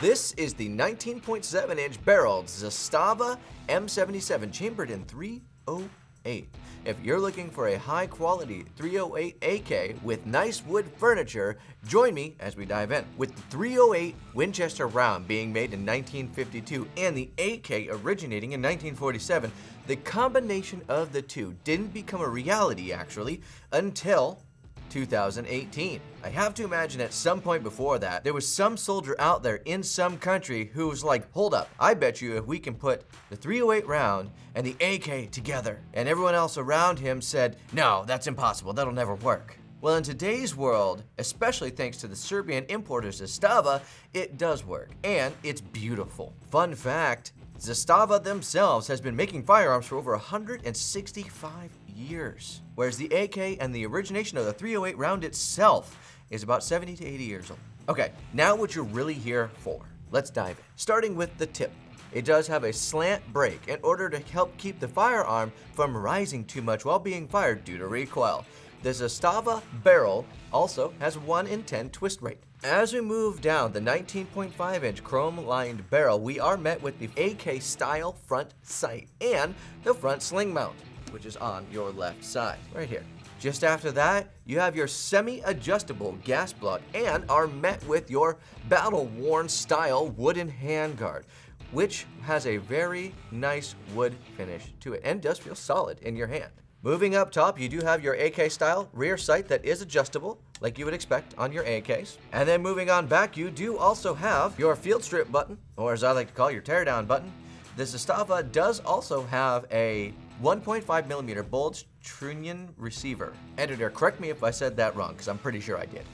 This is the 19.7-inch barreled Zastava M77 chambered in 308. If you're looking for a high-quality 308 AK with nice wood furniture, join me as we dive in. With the 308 Winchester round being made in 1952 and the AK originating in 1947, the combination of the two didn't become a reality, actually, until 2018. I have to imagine at some point before that, there was some soldier out there in some country who was like, hold up, I bet you if we can put the 308 round and the AK together. And everyone else around him said, no, that's impossible, that'll never work. Well, in today's world, especially thanks to the Serbian importer Zastava, it does work, and it's beautiful. Fun fact, Zastava themselves has been making firearms for over 165 years, whereas the AK and the origination of the 308 round itself is about 70 to 80 years old. Okay, now what you're really here for. Let's dive in. Starting with the tip. It does have a slant break in order to help keep the firearm from rising too much while being fired due to recoil. The Zastava barrel also has 1 in 10 twist rate. As we move down the 19.5-inch chrome-lined barrel, we are met with the AK-style front sight and the front sling mount, which is on your left side, right here. Just after that, you have your semi-adjustable gas block and are met with your battle-worn style wooden handguard, which has a very nice wood finish to it and does feel solid in your hand. Moving up top, you do have your AK-style rear sight that is adjustable, like you would expect on your AKs. And then moving on back, you do also have your field strip button, or as I like to call your teardown button. The Zastava does also have a 1.5mm bulge trunnion receiver. Editor, correct me if I said that wrong, because I'm pretty sure I did.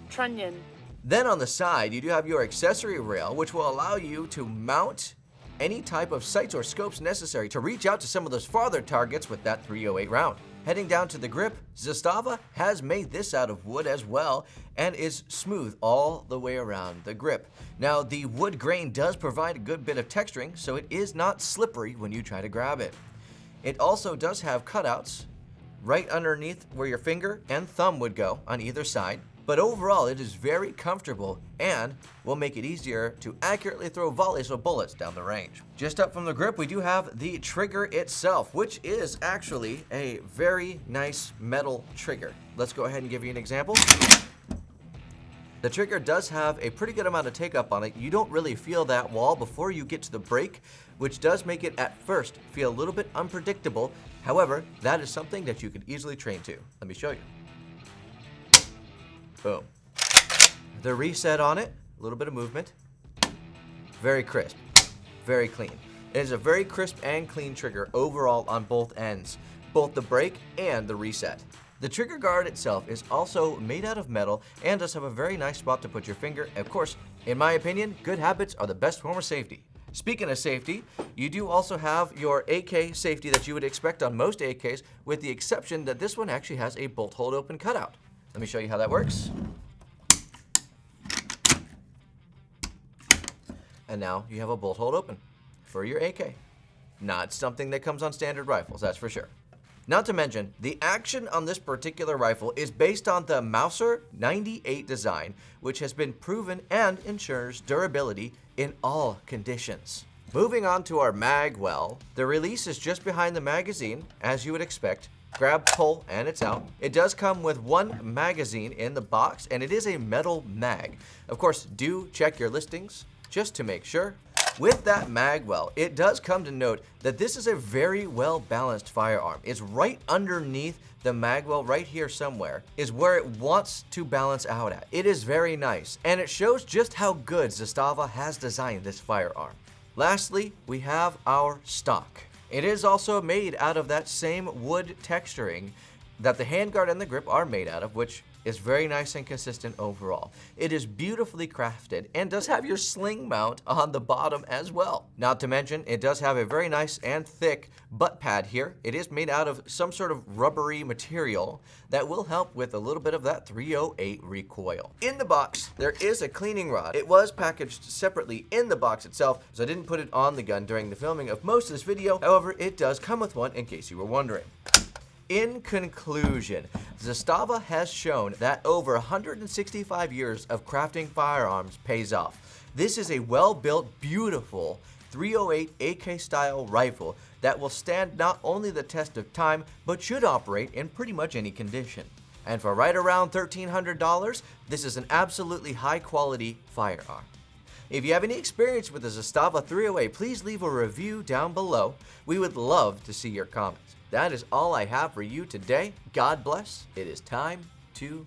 Trunnion. Then on the side, you do have your accessory rail, which will allow you to mount any type of sights or scopes necessary to reach out to some of those farther targets with that 308 round. Heading down to the grip, Zastava has made this out of wood as well and is smooth all the way around the grip. Now, the wood grain does provide a good bit of texturing, so it is not slippery when you try to grab it. It also does have cutouts right underneath where your finger and thumb would go on either side. But overall, it is very comfortable and will make it easier to accurately throw volleys of bullets down the range. Just up from the grip, we do have the trigger itself, which is actually a very nice metal trigger. Let's go ahead and give you an example. The trigger does have a pretty good amount of take-up on it. You don't really feel that wall before you get to the break, which does make it at first feel a little bit unpredictable. However, that is something that you could easily train to. Let me show you. Boom. The reset on it, a little bit of movement. Very crisp, very clean. It is a very crisp and clean trigger overall on both ends, both the break and the reset. The trigger guard itself is also made out of metal and does have a very nice spot to put your finger. Of course, in my opinion, good habits are the best form of safety. Speaking of safety, you do also have your AK safety that you would expect on most AKs, with the exception that this one actually has a bolt hold open cutout. Let me show you how that works. And now you have a bolt hold open for your AK. Not something that comes on standard rifles, that's for sure. Not to mention, the action on this particular rifle is based on the Mauser 98 design, which has been proven and ensures durability in all conditions. Moving on to our mag well, the release is just behind the magazine, as you would expect. Grab, pull, and it's out. It does come with 1 magazine in the box, and it is a metal mag. Of course, do check your listings just to make sure. With that mag well, it does come to note that this is a very well-balanced firearm. It's right underneath the mag well, right here somewhere, is where it wants to balance out at. It is very nice, and it shows just how good Zastava has designed this firearm. Lastly, we have our stock. It is also made out of that same wood texturing that the handguard and the grip are made out of, which is very nice and consistent overall. It is beautifully crafted and does have your sling mount on the bottom as well. Not to mention, it does have a very nice and thick butt pad here. It is made out of some sort of rubbery material that will help with a little bit of that 308 recoil. In the box, there is a cleaning rod. It was packaged separately in the box itself, so I didn't put it on the gun during the filming of most of this video. However, it does come with one in case you were wondering. In conclusion, Zastava has shown that over 165 years of crafting firearms pays off. This is a well-built, beautiful 308 AK style rifle that will stand not only the test of time, but should operate in pretty much any condition. And for right around $1,300, this is an absolutely high quality firearm. If you have any experience with the Zastava 308, please leave a review down below. We would love to see your comments. That is all I have for you today. God bless. It is time to